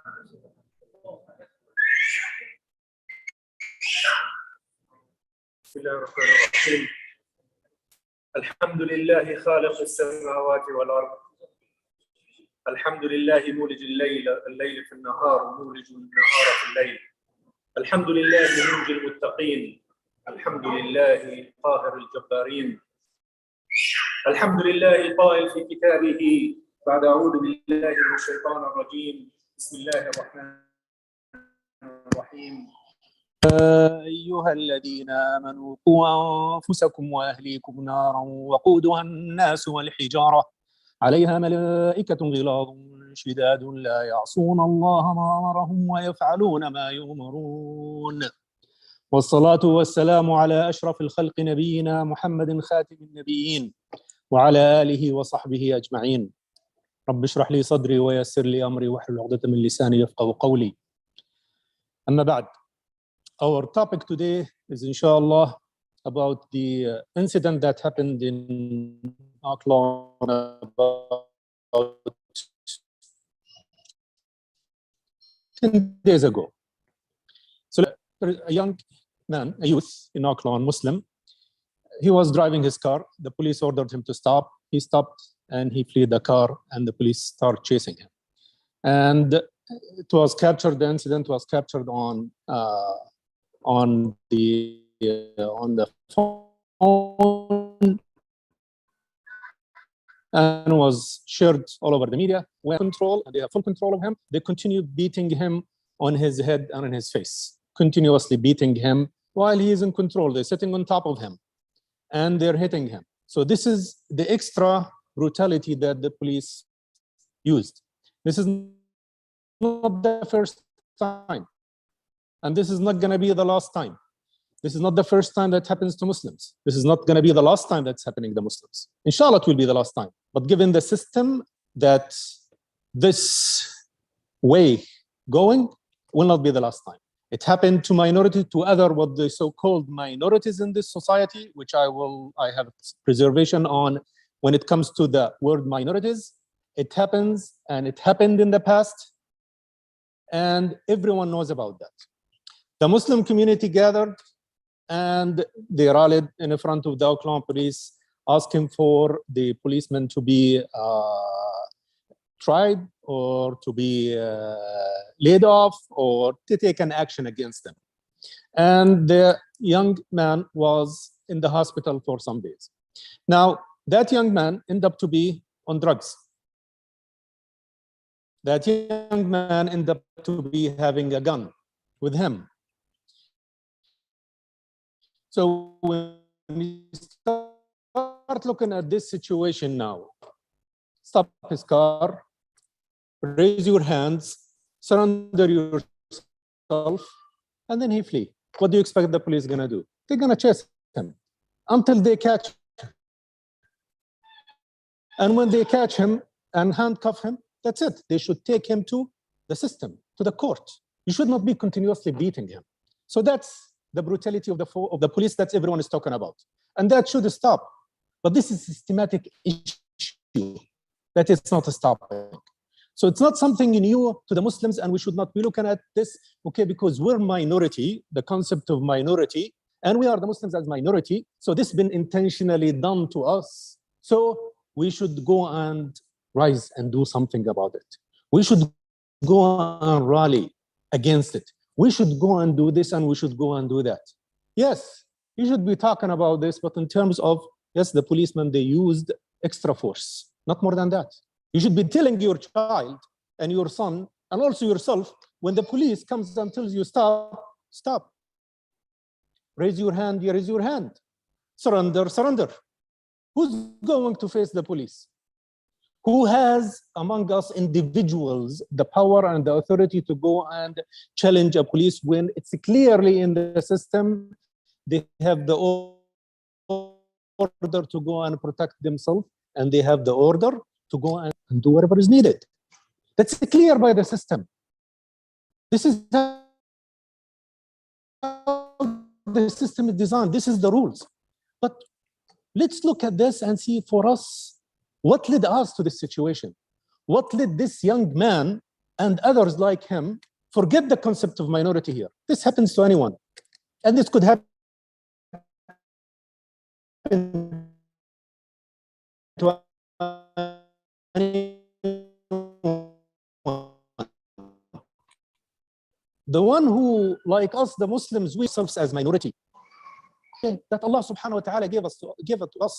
بسم الله الرحمن الرحيم. الحمد لله خالق السماوات والأرض. الحمد لله مولج الليل في النهار ومولج النهار في الليل. الحمد لله منجي المتقين. الحمد لله قاهر الجبارين. الحمد لله القائل في كتابه بعد أعوذ بالله من الشيطان الرجيم. بسم الله الرحمن الرحيم. يا أيها الذين آمنوا قوا أنفسكم وأهليكم نارا وقودها الناس والحجارة عليها ملائكة غلاظ شداد لا يعصون الله ما أمرهم ويفعلون ما يؤمرون. والصلاة والسلام على أشرف الخلق نبينا محمد خاتم النبيين وعلى آله وصحبه أجمعين. رب اشرح لي صدري ويسر لي أمري واحلل عقدة من لساني يفقهوا قولي. أما بعد. Our topic today is, inshallah, about the incident that happened in Oaklawn about 10 days ago. So a young man, a youth in Oaklawn, Muslim, he was driving his car. The police ordered him to stop. He stopped and he fled the car and the police started chasing him. And it was captured, the incident was captured on the phone and was shared all over the media. When they have full control of him, they continue beating him on his head and on his face, continuously beating him while he is in control. They're sitting on top of him and they're hitting him. So this is the extra brutality that the police used. This is not the first time. And this is not going to be the last time. This is not the first time that happens to Muslims. This is not going to be the last time that's happening to Muslims. Inshallah, it will be the last time. But given the system that this way going will not be the last time. It happened to minority, to other what the so-called minorities in this society, which I have preservation on when it comes to the word minorities. It happens and it happened in the past, and everyone knows about that. The Muslim community gathered and they rallied in front of the Oaklawn police, asking for the policemen to be tried or to be laid off or to take an action against them. And the young man was in the hospital for some days. Now, that young man ended up to be on drugs. That young man ended up to be having a gun with him. So when we start looking at this situation now, stop his car, raise your hands, surrender yourself, and then he flee. What do you expect the police gonna do? They're gonna chase him until they catch him. And when they catch him and handcuff him, that's it. They should take him to the system, to the court. You should not be continuously beating him. So that's the brutality of the police that everyone is talking about. And that should stop. But this is a systematic issue that is not stopping. So it's not something new to the Muslims, and we should not be looking at this, okay, because we're minority, the concept of minority, and we are the Muslims as minority. So this has been intentionally done to us. So we should go and rise and do something about it. We should go and rally against it. We should go and do this and we should go and do that. Yes, you should be talking about this, but in terms of, yes, the policemen, they used extra force, not more than that. You should be telling your child and your son and also yourself, when the police comes and tells you stop, stop. Raise your hand, you raise your hand. Surrender, surrender. Who's going to face the police? Who has among us individuals the power and the authority to go and challenge a police when it's clearly in the system they have the order to go and protect themselves, and they have the order to go and do whatever is needed? That's clear by the system. This is how the system is designed. This is the rules. But let's look at this and see for us, what led us to this situation? What led this young man and others like him forget the concept of minority here. This happens to anyone. And this could happen to anyone. The one who, like us, the Muslims, we ourselves as minority. That Allah subhanahu wa ta'ala gave it to us.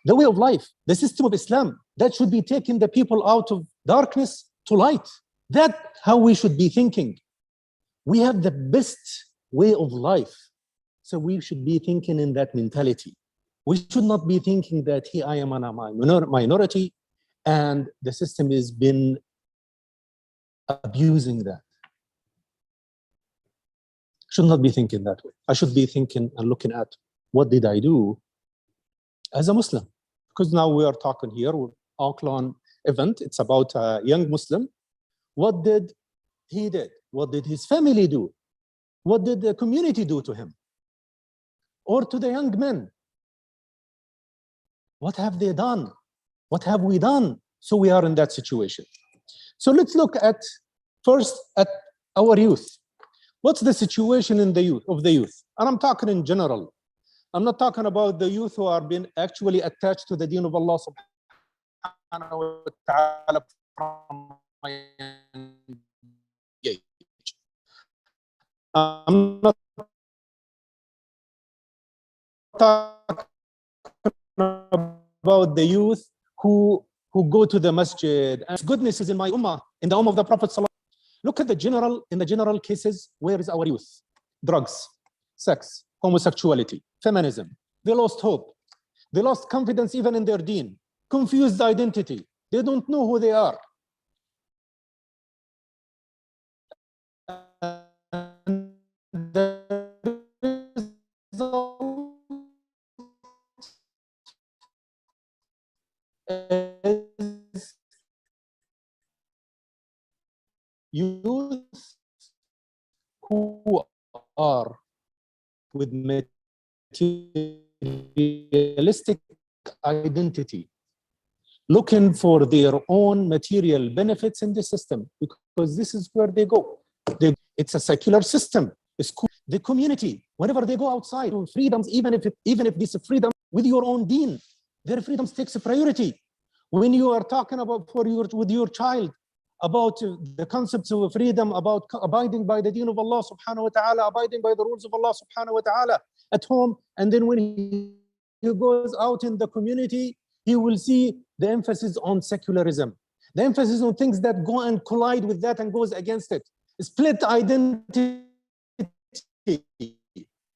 The way of life, the system of Islam, that should be taking the people out of darkness to light. That's how we should be thinking. We have the best way of life. So we should be thinking in that mentality. We should not be thinking that here I am a minority and the system has been abusing that. Should not be thinking that way. I should be thinking and looking at what did I do as a Muslim? Because now we are talking here with Oaklawn event. It's about a young Muslim. What did he do? What did his family do? What did the community do to him? Or to the young men? What have they done? What have we done? So we are in that situation. So let's look at first at our youth. What's the situation in the youth of the youth? And I'm talking in general. I'm not talking about the youth who are being actually attached to the deen of Allah subhanahu wa ta'ala from my age. I'm not talking about the youth who go to the masjid. And goodness is in my ummah, in the ummah of the Prophet sallallahu. Look at in the general cases, where is our youth? Drugs, sex, homosexuality, feminism. They lost hope. They lost confidence even in their deen. Confused identity. They don't know who they are. And the result is youth who are with materialistic identity, looking for their own material benefits in the system, because this is where they go. It's a secular system. It's cool. The community, whenever they go outside, freedoms, even if this freedom with your own deen, their freedoms takes a priority. When you are talking about with your child, about the concepts of freedom, about abiding by the deen of Allah subhanahu wa ta'ala, abiding by the rules of Allah subhanahu wa ta'ala at home. And then when he goes out in the community, he will see the emphasis on secularism, the emphasis on things that go and collide with that and goes against it. Split identity.